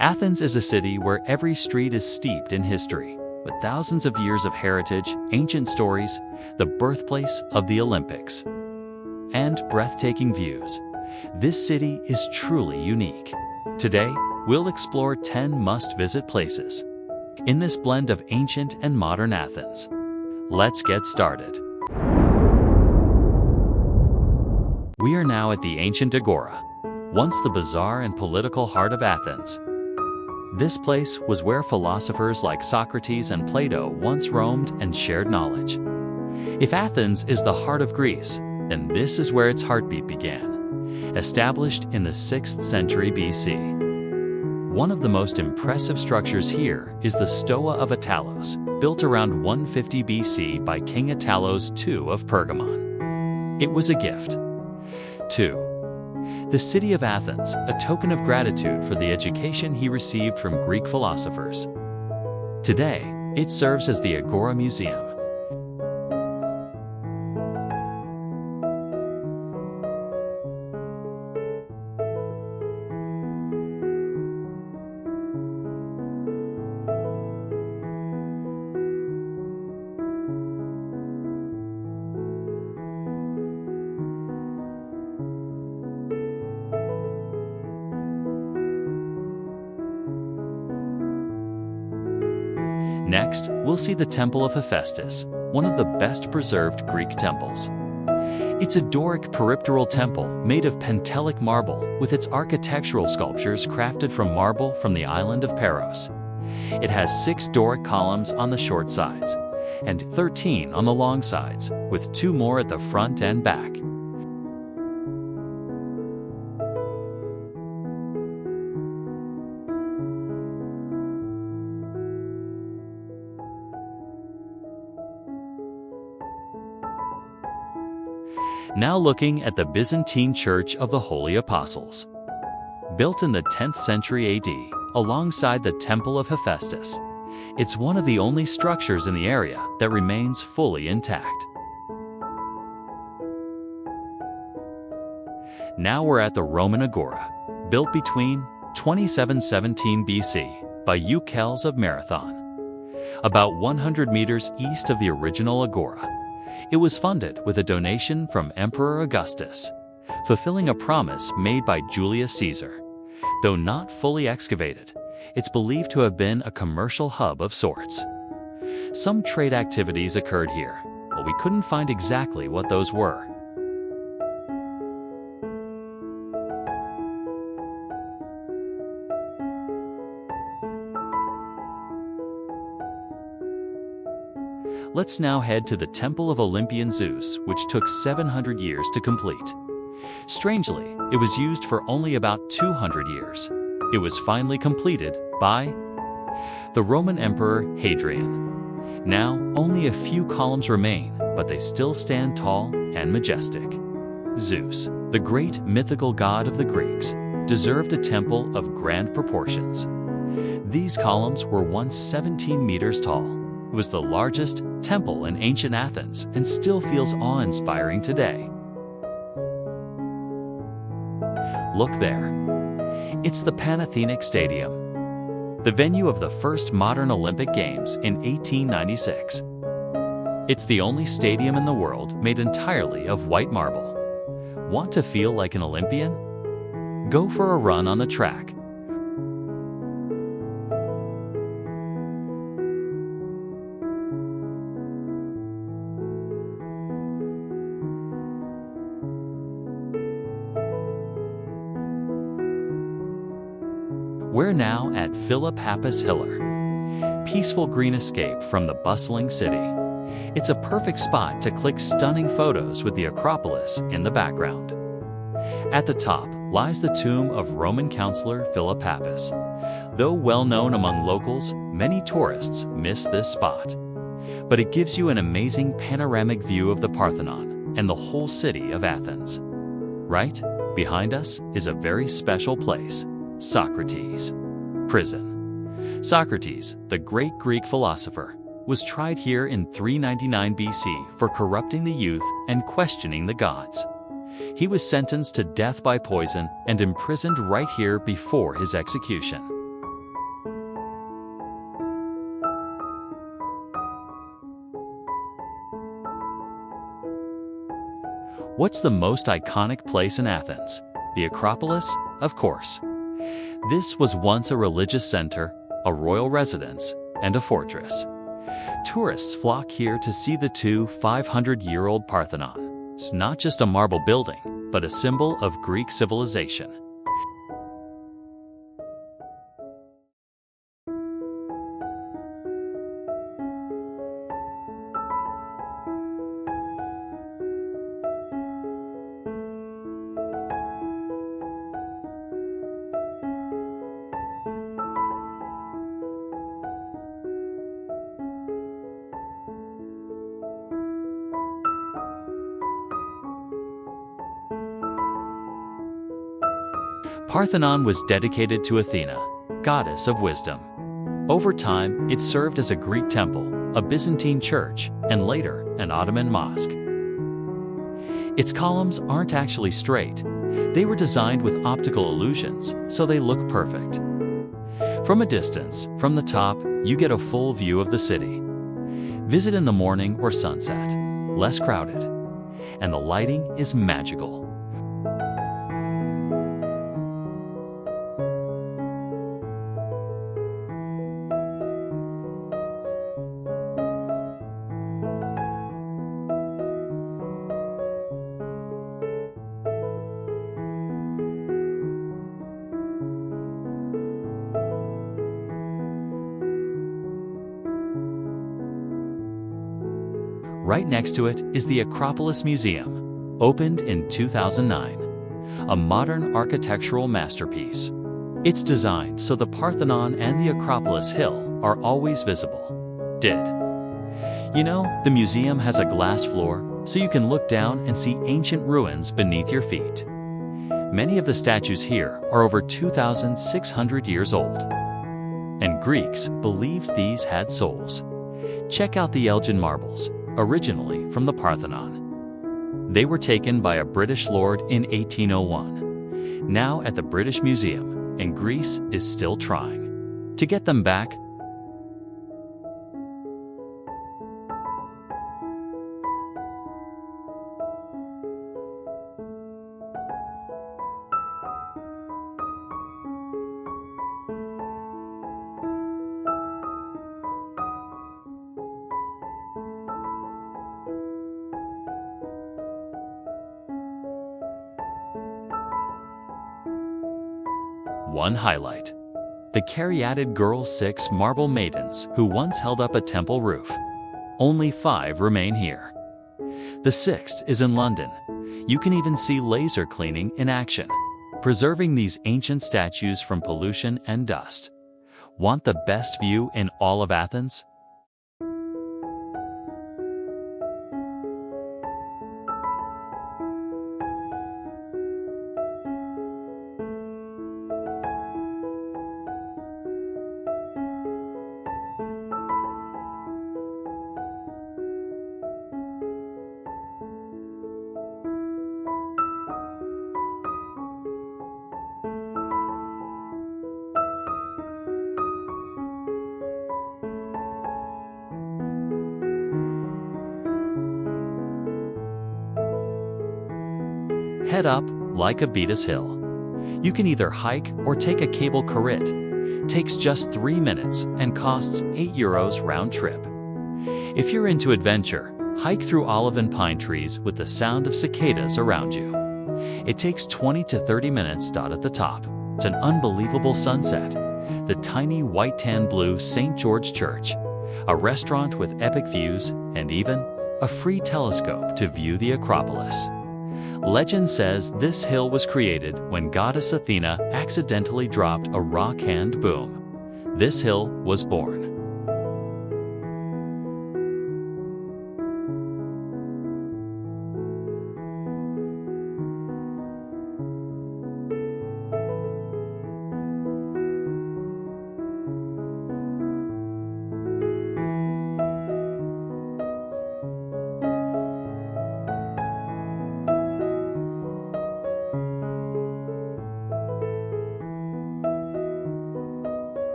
Athens is a city where every street is steeped in history, with thousands of years of heritage, ancient stories, the birthplace of the Olympics, and breathtaking views. This city is truly unique. Today, we'll explore 10 must-visit places in this blend of ancient and modern Athens. Let's get started. We are now at the Ancient Agora, once the bizarre and political heart of Athens. This place was where philosophers like Socrates and Plato once roamed and shared knowledge. If Athens is the heart of Greece, then this is where its heartbeat began, established in the 6th century BC. One of the most impressive structures here is the Stoa of Attalos, built around 150 BC by King Attalos II of Pergamon. It was a gift. 2. The city of Athens, a token of gratitude for the education he received from Greek philosophers. Today, it serves as the Agora Museum. Next, we'll see the Temple of Hephaestus, one of the best-preserved Greek temples. It's a Doric peripteral temple made of Pentelic marble with its architectural sculptures crafted from marble from the island of Paros. It has 6 Doric columns on the short sides and 13 on the long sides, with 2 more at the front and back. Now looking at the Byzantine Church of the Holy Apostles. Built in the 10th century AD, alongside the Temple of Hephaestus, it's one of the only structures in the area that remains fully intact. Now we're at the Roman Agora, built between 2717 BC by Eucles of Marathon. About 100 meters east of the original Agora, it was funded with a donation from Emperor Augustus, fulfilling a promise made by Julius Caesar. Though not fully excavated, it's believed to have been a commercial hub of sorts. Some trade activities occurred here, but we couldn't find exactly what those were. Let's now head to the Temple of Olympian Zeus, which took 700 years to complete. Strangely, it was used for only about 200 years. It was finally completed by the Roman Emperor Hadrian. Now, only a few columns remain, but they still stand tall and majestic. Zeus, the great mythical god of the Greeks, deserved a temple of grand proportions. These columns were once 17 meters tall. It was the largest temple in ancient Athens and still feels awe-inspiring today. Look there. It's the Panathenaic Stadium, the venue of the first modern Olympic Games in 1896. It's the only stadium in the world made entirely of white marble. Want to feel like an Olympian? Go for a run on the track. We're now at Philippappus Hillar, peaceful green escape from the bustling city. It's a perfect spot to click stunning photos with the Acropolis in the background. At the top lies the tomb of Roman consular Philippappus. Though well known among locals, many tourists miss this spot. But it gives you an amazing panoramic view of the Parthenon and the whole city of Athens. Right behind us is a very special place. Socrates' prison. Socrates, the great Greek philosopher, was tried here in 399 BC for corrupting the youth and questioning the gods. He was sentenced to death by poison and imprisoned right here before his execution. What's the most iconic place in Athens? The Acropolis? Of course. This was once a religious center, a royal residence, and a fortress. Tourists flock here to see the 500-year-old Parthenon. It's not just a marble building, but a symbol of Greek civilization. Parthenon was dedicated to Athena, goddess of wisdom. Over time, it served as a Greek temple, a Byzantine church, and later, an Ottoman mosque. Its columns aren't actually straight. They were designed with optical illusions, so they look perfect. From a distance, from the top, you get a full view of the city. Visit in the morning or sunset, less crowded, and the lighting is magical. Right next to it is the Acropolis Museum, opened in 2009, a modern architectural masterpiece. It's designed so the Parthenon and the Acropolis Hill are always visible. You know, the museum has a glass floor, so you can look down and see ancient ruins beneath your feet. Many of the statues here are over 2,600 years old, and Greeks believed these had souls. Check out the Elgin marbles, originally from the Parthenon. They were taken by a British lord in 1801, now at the British Museum, and Greece is still trying to get them back. One highlight: the caryatid girl 6 marble maidens who once held up a temple roof. Only 5 remain here. The 6th is in London. You can even see laser cleaning in action, preserving these ancient statues from pollution and dust. Want the best view in all of Athens? Head up Lycabettus Hill. You can either hike or take a cable carrette. Takes just 3 minutes and costs €8 round trip. If you're into adventure, hike through olive and pine trees with the sound of cicadas around you. It takes 20 to 30 minutes. At the top, it's an unbelievable sunset. The tiny white tan blue St. George Church, a restaurant with epic views, and even a free telescope to view the Acropolis. Legend says this hill was created when goddess Athena accidentally dropped a rock and boom, this hill was born.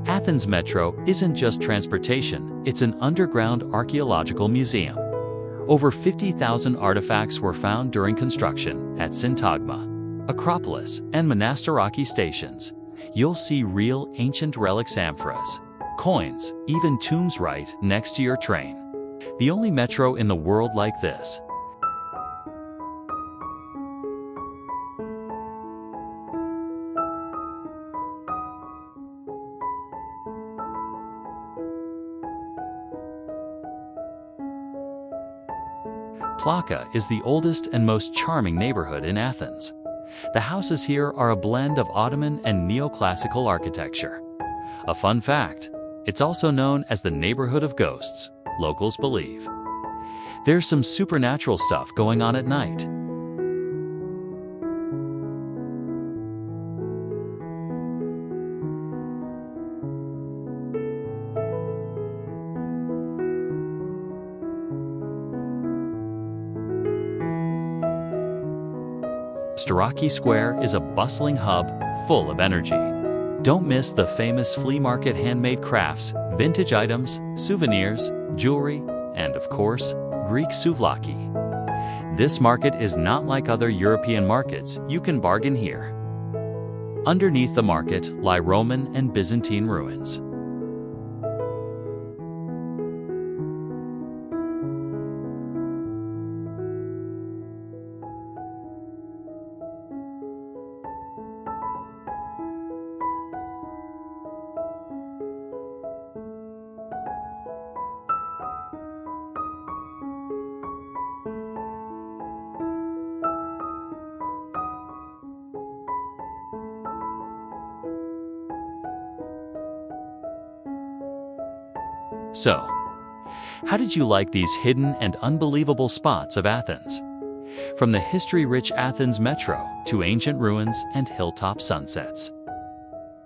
Athens Metro isn't just transportation, it's an underground archaeological museum. Over 50,000 artifacts were found during construction at Syntagma, Acropolis, and Monastiraki stations. You'll see real ancient relics, amphoras, coins, even tombs right next to your train. The only metro in the world like this. Plaka is the oldest and most charming neighborhood in Athens. The houses here are a blend of Ottoman and neoclassical architecture. A fun fact, it's also known as the neighborhood of ghosts, locals believe. There's some supernatural stuff going on at night. Monastiraki Square is a bustling hub full of energy. Don't miss the famous flea market, handmade crafts, vintage items, souvenirs, jewelry, and of course, Greek souvlaki. This market is not like other European markets. You can bargain here. Underneath the market lie Roman and Byzantine ruins. So, how did you like these hidden and unbelievable spots of Athens? From the history-rich Athens Metro to ancient ruins and hilltop sunsets.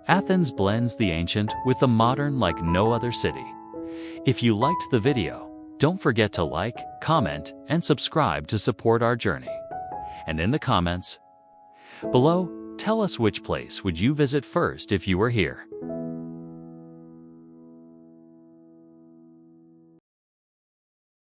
Athens blends the ancient with the modern like no other city. If you liked the video, don't forget to like, comment, and subscribe to support our journey. And in the comments below, tell us which place would you visit first if you were here.